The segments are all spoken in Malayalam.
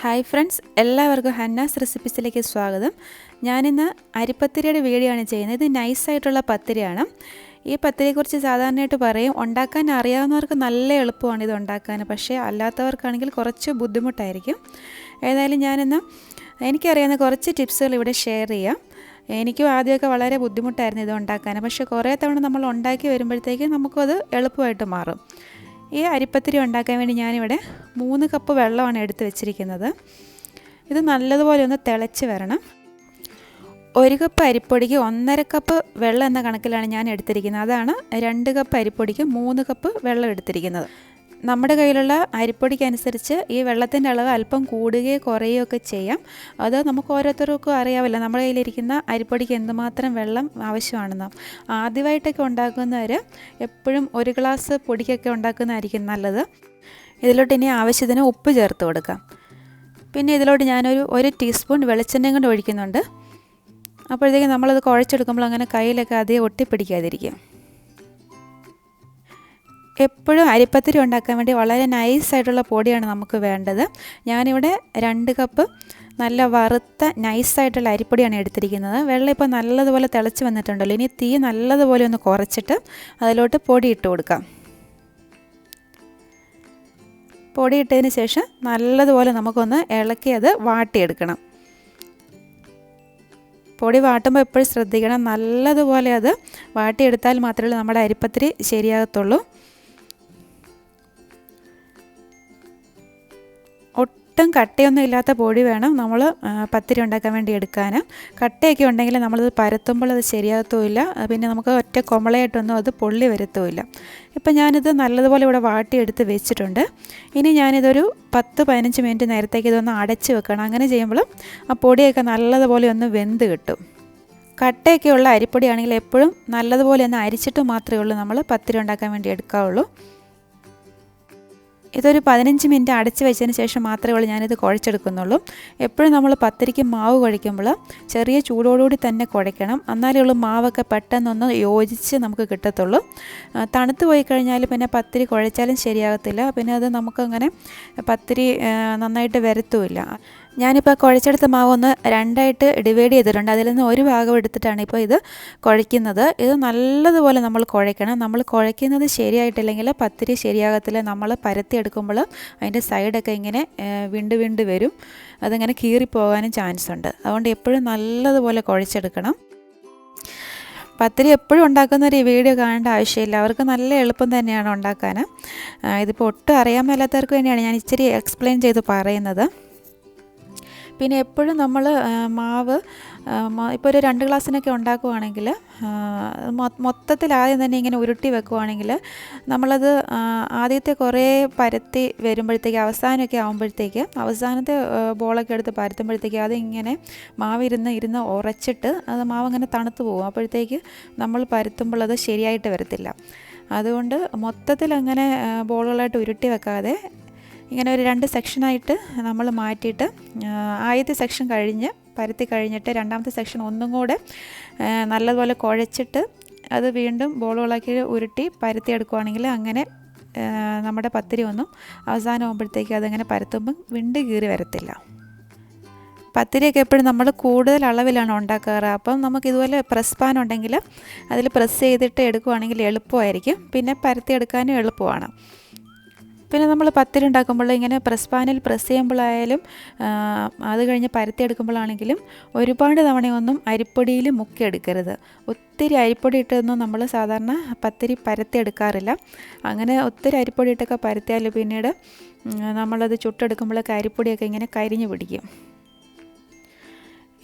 ഹായ് ഫ്രണ്ട്സ്, എല്ലാവർക്കും ഹന്നാസ് റെസിപ്പീസിലേക്ക് സ്വാഗതം. ഞാനിന്ന് അരിപ്പത്തിരിയുടെ വീഡിയോ ആണ് ചെയ്യുന്നത്. ഇത് നൈസായിട്ടുള്ള പത്തിരിയാണ്. ഈ പത്തിരിയെക്കുറിച്ച് സാധാരണയായിട്ട് പറയും, ഉണ്ടാക്കാൻ അറിയാവുന്നവർക്ക് നല്ല എളുപ്പമാണ് ഇത് ഉണ്ടാക്കാൻ, പക്ഷേ അല്ലാത്തവർക്കാണെങ്കിൽ കുറച്ച് ബുദ്ധിമുട്ടായിരിക്കും. ഏതായാലും ഞാനിന്ന് എനിക്കറിയാവുന്ന കുറച്ച് ടിപ്സുകൾ ഇവിടെ ഷെയർ ചെയ്യാം. എനിക്കും ആദ്യമൊക്കെ വളരെ ബുദ്ധിമുട്ടായിരുന്നു ഇത് ഉണ്ടാക്കാൻ, പക്ഷേ കുറേ തവണ നമ്മൾ ഉണ്ടാക്കി വരുമ്പോഴത്തേക്കും നമുക്കത് എളുപ്പമായിട്ട് മാറും. ഈ അരിപ്പത്തിരി ഉണ്ടാക്കാൻ വേണ്ടി ഞാനിവിടെ 3 കപ്പ് വെള്ളമാണ് എടുത്ത് വെച്ചിരിക്കുന്നത്. ഇത് നല്ലതുപോലെ ഒന്ന് തിളച്ച് വരണം. 1 കപ്പ് അരിപ്പൊടിക്ക് 1.5 കപ്പ് വെള്ളം എന്ന കണക്കിലാണ് ഞാൻ എടുത്തിരിക്കുന്നത്. അതാണ് 2 കപ്പ് അരിപ്പൊടിക്ക് 3 കപ്പ് വെള്ളം എടുത്തിരിക്കുന്നത്. നമ്മുടെ കയ്യിലുള്ള അരിപ്പൊടിക്കനുസരിച്ച് ഈ വെള്ളത്തിൻ്റെ അളവ് അല്പം കൂടുകയോ കുറയുകയോ ഒക്കെ ചെയ്യാം. അത് നമുക്ക് ഓരോരുത്തർക്കും അറിയാമല്ലോ, നമ്മുടെ കയ്യിലിരിക്കുന്ന അരിപ്പൊടിക്ക് എന്തുമാത്രം വെള്ളം ആവശ്യമാണെന്ന്. ആദ്യമായിട്ടൊക്കെ ഉണ്ടാക്കുന്നവർ എപ്പോഴും 1 ഗ്ലാസ് പൊടിക്കൊക്കെ ഉണ്ടാക്കുന്നതായിരിക്കും നല്ലത്. ഇതിലോട്ട് ഇനി ആവശ്യത്തിന് ഉപ്പ് ചേർത്ത് കൊടുക്കാം. പിന്നെ ഇതിലോട്ട് ഞാനൊരു 1 ടീസ്പൂൺ വെളിച്ചെണ്ണയും കൊണ്ട് ഒഴിക്കുന്നുണ്ട്. അപ്പോഴത്തേക്കും നമ്മളത് കുഴച്ചെടുക്കുമ്പോൾ അങ്ങനെ കയ്യിലൊക്കെ അധികം ഒട്ടിപ്പിടിക്കാതിരിക്കും. എപ്പോഴും അരിപ്പത്തിരി ഉണ്ടാക്കാൻ വേണ്ടി വളരെ നൈസായിട്ടുള്ള പൊടിയാണ് നമുക്ക് വേണ്ടത്. ഞാനിവിടെ 2 കപ്പ് നല്ല വറുത്ത നൈസായിട്ടുള്ള അരിപ്പൊടിയാണ് എടുത്തിരിക്കുന്നത്. വെള്ളം ഇപ്പോൾ നല്ലതുപോലെ തിളച്ച് വന്നിട്ടുണ്ടല്ലോ. ഇനി തീ നല്ലതുപോലെ ഒന്ന് കുറച്ചിട്ട് അതിലോട്ട് പൊടി ഇട്ട് കൊടുക്കാം. പൊടി ഇട്ടതിന് ശേഷം നല്ലതുപോലെ നമുക്കൊന്ന് ഇളക്കി അത് വാട്ടിയെടുക്കണം. പൊടി വാട്ടുമ്പോൾ എപ്പോഴും ശ്രദ്ധിക്കണം, നല്ലതുപോലെ അത് വാട്ടിയെടുത്താൽ മാത്രമേ നമ്മുടെ അരിപ്പത്തിരി ശരിയാകത്തുള്ളൂ. ഒട്ടും കട്ടയൊന്നും ഇല്ലാത്ത പൊടി വേണം നമ്മൾ പത്തിരി ഉണ്ടാക്കാൻ വേണ്ടി എടുക്കാൻ. കട്ടയൊക്കെ ഉണ്ടെങ്കിൽ നമ്മളത് പരത്തുമ്പോൾ അത് ശരിയാകത്തുമില്ല. പിന്നെ നമുക്ക് ഒറ്റ കൊമളയായിട്ടൊന്നും അത് പൊള്ളി വരത്തുമില്ല. ഇപ്പം ഞാനിത് നല്ലതുപോലെ ഇവിടെ വാട്ടിയെടുത്ത് വെച്ചിട്ടുണ്ട്. ഇനി ഞാനിതൊരു 10-15 മിനിറ്റ് നേരത്തേക്ക് ഇതൊന്ന് അടച്ച് വെക്കണം. അങ്ങനെ ചെയ്യുമ്പോൾ ആ പൊടിയൊക്കെ നല്ലതുപോലെ ഒന്ന് വെന്ത് കിട്ടും. കട്ടയൊക്കെയുള്ള അരിപ്പൊടിയാണെങ്കിൽ എപ്പോഴും നല്ലതുപോലെ ഒന്ന് അരിച്ചിട്ട് മാത്രമേ ഉള്ളൂ നമ്മൾ പത്തിരി ഉണ്ടാക്കാൻ വേണ്ടി എടുക്കാവുള്ളൂ. ഇതൊരു 15 മിനിറ്റ് അടച്ച് വെച്ചതിന് ശേഷം മാത്രമേ ഉള്ളൂ ഞാനിത് കുഴച്ചെടുക്കുന്നുള്ളൂ. എപ്പോഴും നമ്മൾ പത്തിരിക്ക് മാവ് കുഴയ്ക്കുമ്പോൾ ചെറിയ ചൂടോടുകൂടി തന്നെ കുഴയ്ക്കണം. എന്നാലേ ഉള്ളൂ മാവൊക്കെ പെട്ടെന്നൊന്ന് യോജിച്ച് നമുക്ക് കിട്ടത്തുള്ളൂ. തണുത്ത് പോയി കഴിഞ്ഞാൽ പിന്നെ പത്തിരി കുഴച്ചാലും ശരിയാകത്തില്ല. പിന്നെ അത് നമുക്കങ്ങനെ പത്തിരി നന്നായിട്ട് വരത്തുമില്ല. ഞാനിപ്പോൾ കുഴച്ചെടുത്ത മാവ് ഒന്ന് 2ആയിട്ട് ഡിവൈഡ് ചെയ്തിട്ടുണ്ട്. അതിൽ നിന്ന് ഒരു ഭാഗം എടുത്തിട്ടാണ് ഇപ്പോൾ ഇത് കുഴയ്ക്കുന്നത്. ഇത് നല്ലതുപോലെ നമ്മൾ കുഴയ്ക്കണം. നമ്മൾ കുഴയ്ക്കുന്നത് ശരിയായിട്ടില്ലെങ്കിൽ പത്തിരി ശരിയാകത്തില്ല. നമ്മൾ പരത്തിയെടുക്കുമ്പോൾ അതിൻ്റെ സൈഡൊക്കെ ഇങ്ങനെ വിണ്ട് വരും. അതിങ്ങനെ കീറിപ്പോകാനും ചാൻസ് ഉണ്ട്. അതുകൊണ്ട് എപ്പോഴും നല്ലതുപോലെ കുഴച്ചെടുക്കണം. പത്തിരി എപ്പോഴും ഉണ്ടാക്കുന്നവർ ഈ വീഡിയോ കാണേണ്ട ആവശ്യമില്ല. അവർക്ക് നല്ല എളുപ്പം തന്നെയാണ് ഉണ്ടാക്കാൻ. ഇതിപ്പോൾ ഒട്ടും അറിയാൻ മേലാത്തവർക്ക് വേണ്ടിയാണ് ഞാൻ ഇച്ചിരി എക്സ്പ്ലെയിൻ ചെയ്ത് പറയുന്നത്. പിന്നെ എപ്പോഴും നമ്മൾ മാവ് ഇപ്പോൾ ഒരു 2 ഗ്ലാസ്സിനൊക്കെ ഉണ്ടാക്കുവാണെങ്കിൽ മൊത്തത്തിൽ ആദ്യം തന്നെ ഇങ്ങനെ ഉരുട്ടി വെക്കുവാണെങ്കിൽ നമ്മളത് ആദ്യത്തെ കുറേ പരത്തി വരുമ്പോഴത്തേക്ക് അവസാനമൊക്കെ ആകുമ്പോഴത്തേക്ക് അവസാനത്തെ ബോളൊക്കെ എടുത്ത് പരത്തുമ്പോഴത്തേക്ക് അതിങ്ങനെ മാവിരുന്ന് ഉറച്ചിട്ട് അത് മാവ് അങ്ങനെ തണുത്ത് പോകും. അപ്പോഴത്തേക്ക് നമ്മൾ പരത്തുമ്പോൾ അത് ശരിയായിട്ട് വരത്തില്ല. അതുകൊണ്ട് മൊത്തത്തിൽ അങ്ങനെ ബോളുകളായിട്ട് ഉരുട്ടി വെക്കാതെ ഇങ്ങനെ ഒരു 2 സെക്ഷനായിട്ട് നമ്മൾ മാറ്റിയിട്ട് ആദ്യത്തെ സെക്ഷൻ കഴിഞ്ഞ് പരത്തി കഴിഞ്ഞിട്ട് രണ്ടാമത്തെ സെക്ഷൻ ഒന്നും കൂടെ നല്ലതുപോലെ കുഴച്ചിട്ട് അത് വീണ്ടും ബോളുകളാക്കി ഉരുട്ടി പരത്തിയെടുക്കുകയാണെങ്കിൽ അങ്ങനെ നമ്മുടെ പത്തിരി ഒന്നും അവസാനമാകുമ്പോഴത്തേക്ക് അതങ്ങനെ പരത്തുമ്പം വിണ്ട് കീറി വരത്തില്ല. പത്തിരിയൊക്കെ എപ്പോഴും നമ്മൾ കൂടുതൽ അളവിലാണ് ഉണ്ടാക്കാറ്. അപ്പം നമുക്കിതുപോലെ പ്രസ് പാൻ ഉണ്ടെങ്കിൽ അതിൽ പ്രസ് ചെയ്തിട്ട് എടുക്കുകയാണെങ്കിൽ എളുപ്പമായിരിക്കും. പിന്നെ പരത്തിയെടുക്കാനും എളുപ്പമാണ്. പിന്നെ നമ്മൾ പത്തിരി ഉണ്ടാക്കുമ്പോൾ ഇങ്ങനെ പ്രസ് പാനിൽ പ്രസ് ചെയ്യുമ്പോഴായാലും അത് കഴിഞ്ഞ് പരത്തിയെടുക്കുമ്പോഴാണെങ്കിലും ഒരുപാട് തവണയൊന്നും അരിപ്പൊടിയിൽ മുക്കിയെടുക്കരുത്. ഒത്തിരി അരിപ്പൊടി ഇട്ടൊന്നും നമ്മൾ സാധാരണ പത്തിരി പരത്തിയെടുക്കാറില്ല. അങ്ങനെ ഒത്തിരി അരിപ്പൊടി ഇട്ടൊക്കെ പരത്തിയാൽ പിന്നീട് നമ്മളത് ചുട്ടെടുക്കുമ്പോഴൊക്കെ അരിപ്പൊടിയൊക്കെ ഇങ്ങനെ കരിഞ്ഞു പിടിക്കും.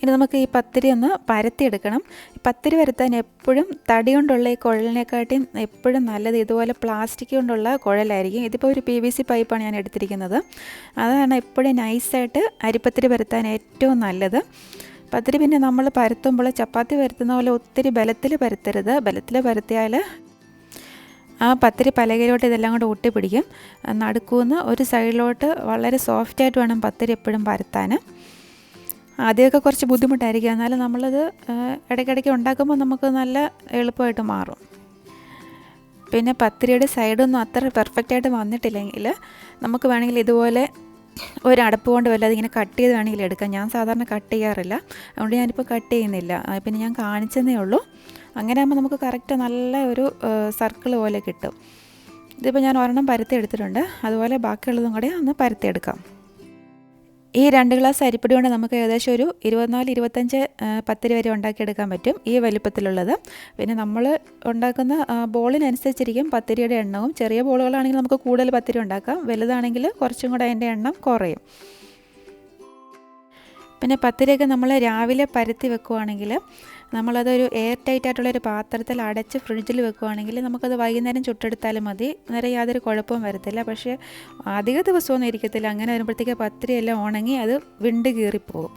ഇനി നമുക്ക് ഈ പത്തിരി ഒന്ന് പരത്തിയെടുക്കണം. പത്തിരി പരത്താൻ എപ്പോഴും തടി കൊണ്ടുള്ള ഈ കുഴലിനെക്കാട്ടിയും എപ്പോഴും നല്ലത് ഇതുപോലെ പ്ലാസ്റ്റിക് കൊണ്ടുള്ള കുഴലായിരിക്കും. ഇതിപ്പോൾ ഒരു PVC പൈപ്പാണ് ഞാൻ എടുത്തിരിക്കുന്നത്. അതാണ് എപ്പോഴും നൈസായിട്ട് അരിപ്പത്തിരി പരത്താൻ ഏറ്റവും നല്ലത്. പത്തിരി പിന്നെ നമ്മൾ പരത്തുമ്പോൾ ചപ്പാത്തി പരത്തുന്ന പോലെ ഒത്തിരി ബലത്തിൽ പരത്തരുത്. ബലത്തിൽ പരത്തിയാൽ ആ പത്തിരി പലകയിലോട്ട് ഇതെല്ലാം കൂടെ ഒട്ടിപ്പിടിക്കും. നടുക്കുന്ന് ഒരു സൈഡിലോട്ട് വളരെ സോഫ്റ്റായിട്ട് വേണം പത്തിരി എപ്പോഴും പരത്താൻ. ആദ്യമൊക്കെ കുറച്ച് ബുദ്ധിമുട്ടായിരിക്കും, എന്നാലും നമ്മളത് ഇടയ്ക്കിടയ്ക്ക് ഉണ്ടാക്കുമ്പോൾ നമുക്ക് നല്ല എളുപ്പമായിട്ട് മാറും. പിന്നെ പത്തിരിയുടെ സൈഡൊന്നും അത്ര പെർഫെക്റ്റായിട്ട് വന്നിട്ടില്ലെങ്കിൽ നമുക്ക് വേണമെങ്കിൽ ഇതുപോലെ ഒരു അടപ്പ് കൊണ്ട് വല്ലാതെ ഇങ്ങനെ കട്ട് ചെയ്ത് വേണമെങ്കിൽ എടുക്കാം. ഞാൻ സാധാരണ കട്ട് ചെയ്യാറില്ല, അതുകൊണ്ട് ഞാനിപ്പോൾ കട്ട് ചെയ്യുന്നില്ല. പിന്നെ ഞാൻ കാണിച്ചതേ ഉള്ളൂ. അങ്ങനെ ആകുമ്പോൾ നമുക്ക് കറക്റ്റ് നല്ല ഒരു സർക്കിൾ പോലെ കിട്ടും. ഇതിപ്പോൾ ഞാൻ ഒരെണ്ണം പരത്തി എടുത്തിട്ടുണ്ട്. അതുപോലെ ബാക്കിയുള്ളതും കൂടെ ഒന്ന് പരത്തിയെടുക്കാം. ഈ 2 ഗ്ലാസ് അരിപ്പൊടി കൊണ്ട് നമുക്ക് ഏകദേശം ഒരു 24-25 പത്തിരി വരെ ഉണ്ടാക്കിയെടുക്കാൻ പറ്റും, ഈ വലിപ്പത്തിലുള്ളത്. പിന്നെ നമ്മൾ ഉണ്ടാക്കുന്ന ബോളിനനുസരിച്ചിരിക്കും പത്തിരിയുടെ എണ്ണവും. ചെറിയ ബോളുകളാണെങ്കിൽ നമുക്ക് കൂടുതൽ പത്തിരി ഉണ്ടാക്കാം, വലുതാണെങ്കിൽ കുറച്ചും കൂടെ അതിൻ്റെ എണ്ണം കുറയും. പിന്നെ പത്തിരിയൊക്കെ നമ്മൾ രാവിലെ പരത്തി വെക്കുകയാണെങ്കിൽ നമ്മളതൊരു എയർ ടൈറ്റ് ആയിട്ടുള്ളൊരു പാത്രത്തിൽ അടച്ച് ഫ്രിഡ്ജിൽ വെക്കുകയാണെങ്കിൽ നമുക്കത് വൈകുന്നേരം ചുട്ടെടുത്താലും മതി, നേരെ യാതൊരു കുഴപ്പവും വരത്തില്ല. പക്ഷേ അധിക ദിവസമൊന്നും ഇരിക്കത്തില്ല. അങ്ങനെ വരുമ്പോഴത്തേക്ക് പത്തിരിയെല്ലാം ഉണങ്ങി അത് വിണ്ട് കീറിപ്പോവും.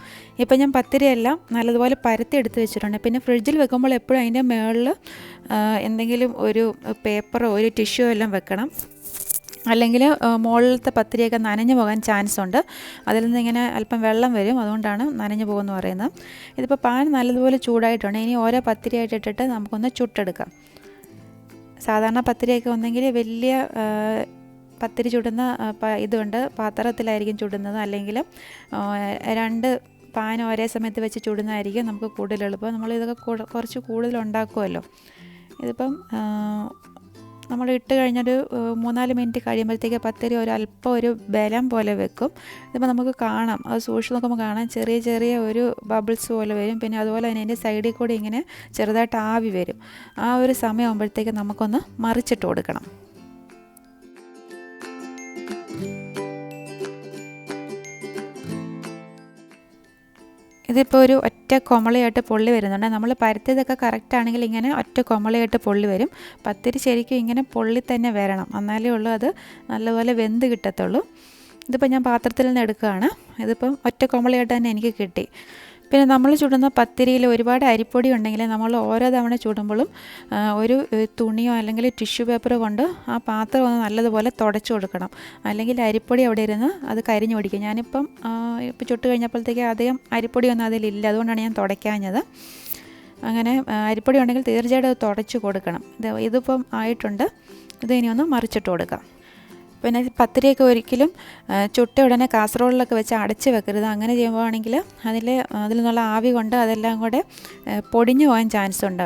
ഇപ്പം ഞാൻ പത്തിരിയെല്ലാം നല്ലതുപോലെ പരത്തി എടുത്ത് വെച്ചിട്ടുണ്ട്. പിന്നെ ഫ്രിഡ്ജിൽ വെക്കുമ്പോൾ എപ്പോഴും അതിൻ്റെ മുകളിൽ എന്തെങ്കിലും ഒരു പേപ്പറോ ഒരു ടിഷ്യൂ എല്ലാം വെക്കണം, അല്ലെങ്കിൽ മുകളിലത്തെ പത്തിരിയൊക്കെ നനഞ്ഞു പോകാൻ ചാൻസ് ഉണ്ട്. അതിൽ നിന്ന് ഇങ്ങനെ അല്പം വെള്ളം വരും, അതുകൊണ്ടാണ് നനഞ്ഞു പോകുമെന്ന് പറയുന്നത്. ഇതിപ്പോൾ പാൻ നല്ലതുപോലെ ചൂടായിട്ടുണ്ട്. ഇനി ഓരോ പത്തിരിയായിട്ട് ഇട്ടിട്ട് നമുക്കൊന്ന് ചുട്ടെടുക്കാം. സാധാരണ പത്തിരിയൊക്കെ ഒന്നെങ്കിൽ വലിയ പത്തിരി ചുടുന്ന ഇതുണ്ട്, പാത്രത്തിലായിരിക്കും ചുടുന്നത്, അല്ലെങ്കിൽ 2 പാൻ ഒരേ സമയത്ത് വെച്ച് ചുടുന്നതായിരിക്കും നമുക്ക് കൂടുതൽ എളുപ്പം. നമ്മളിതൊക്കെ കുറച്ച് കൂടുതൽ ഉണ്ടാക്കുമല്ലോ. ഇതിപ്പം നമ്മൾ ഇട്ട് കഴിഞ്ഞൊരു 3-4 മിനിറ്റ് കഴിയുമ്പോഴത്തേക്ക് പത്തിരി അല്പം ഒരു ബലം പോലെ വെക്കും. ഇതിപ്പോൾ നമുക്ക് കാണാം, അത് സൂക്ഷിച്ച് നോക്കുമ്പോൾ കാണാം ചെറിയ ചെറിയ ഒരു ബബിൾസ് പോലെ വരും. പിന്നെ അതുപോലെ തന്നെ അതിൻ്റെ സൈഡിൽ കൂടി ഇങ്ങനെ ചെറുതായിട്ട് ആവി വരും. ആ ഒരു സമയമാകുമ്പോഴത്തേക്ക് നമുക്കൊന്ന് മറിച്ചിട്ട് കൊടുക്കണം. ഇതിപ്പോൾ ഒരു ഒറ്റ കൊമളയായിട്ട് പൊള്ളി വരുന്നുണ്ട്. നമ്മൾ പരത്തിയതൊക്കെ കറക്റ്റാണെങ്കിൽ ഇങ്ങനെ ഒറ്റ കൊമളയായിട്ട് പൊള്ളി വരും. പത്തിരി ശരിക്കും ഇങ്ങനെ പൊള്ളി തന്നെ വരണം, എന്നാലേ ഉള്ളൂ അത് നല്ലപോലെ വെന്ത് കിട്ടത്തുള്ളൂ. ഇതിപ്പോൾ ഞാൻ പാത്രത്തിൽ നിന്ന് എടുക്കുകയാണ്. ഇതിപ്പം ഒറ്റ കൊമളയായിട്ട് തന്നെ എനിക്ക് കിട്ടി. പിന്നെ നമ്മൾ ചുടുന്ന പത്തിരിയിൽ ഒരുപാട് അരിപ്പൊടി ഉണ്ടെങ്കിൽ നമ്മൾ ഓരോ തവണ ചുടുമ്പോഴും ഒരു തുണിയോ അല്ലെങ്കിൽ ടിഷ്യൂ പേപ്പറോ കൊണ്ട് ആ പാത്രം ഒന്ന് നല്ലതുപോലെ തുടച്ചു കൊടുക്കണം, അല്ലെങ്കിൽ അരിപ്പൊടി അവിടെ ഇരുന്ന് അത് കരിഞ്ഞു പിടിക്കും. ഞാനിപ്പം ചുട്ട് കഴിഞ്ഞപ്പോഴത്തേക്ക് അധികം അരിപ്പൊടിയൊന്നും അതിലില്ല, അതുകൊണ്ടാണ് ഞാൻ തുടയ്ക്കാഞ്ഞത്. അങ്ങനെ അരിപ്പൊടി ഉണ്ടെങ്കിൽ തീർച്ചയായിട്ടും അത് തുടച്ചു കൊടുക്കണം. ഇതിപ്പം ആയിട്ടുണ്ട്. ഇത് ഇനി ഒന്ന് മറിച്ചിട്ട് കൊടുക്കാം. പിന്നെ പത്തിരിയൊക്കെ ഒരിക്കലും ചുട്ട ഉടനെ കാസറോളിലൊക്കെ വെച്ച് അടച്ച് വെക്കരുത്. അങ്ങനെ ചെയ്യുമ്പോഴാണെങ്കിൽ അതിൽ നിന്നുള്ള ആവി കൊണ്ട് അതെല്ലാം കൂടെ പൊടിഞ്ഞു പോകാൻ ചാൻസ് ഉണ്ട്.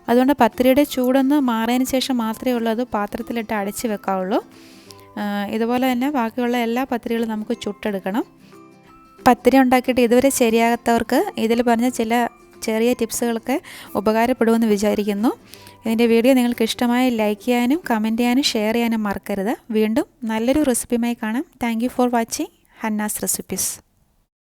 അതുകൊണ്ട് പത്തിരിയുടെ ചൂടൊന്ന് മാറിയതിന് ശേഷം മാത്രമേ ഉള്ളൂ അത് പാത്രത്തിലിട്ട് അടച്ച് വെക്കാവുള്ളൂ. ഇതുപോലെ തന്നെ ബാക്കിയുള്ള എല്ലാ പത്തിരികളും നമുക്ക് ചുട്ടെടുക്കണം. പത്തിരി ഉണ്ടാക്കിയിട്ട് ഇതുവരെ ശരിയാകാത്തവർക്ക് ഇതിൽ പറഞ്ഞ ചില ചെറിയ ടിപ്സുകളൊക്കെ ഉപകാരപ്പെടുമെന്ന് വിചാരിക്കുന്നു. ഇതിൻ്റെ വീഡിയോ നിങ്ങൾക്ക് ഇഷ്ടമായി ലൈക്ക് ചെയ്യാനും കമൻറ്റ് ചെയ്യാനും ഷെയർ ചെയ്യാനും മറക്കരുത്. വീണ്ടും നല്ലൊരു റെസിപ്പിയുമായി കാണാം. Thank you for watching Hannah's recipes.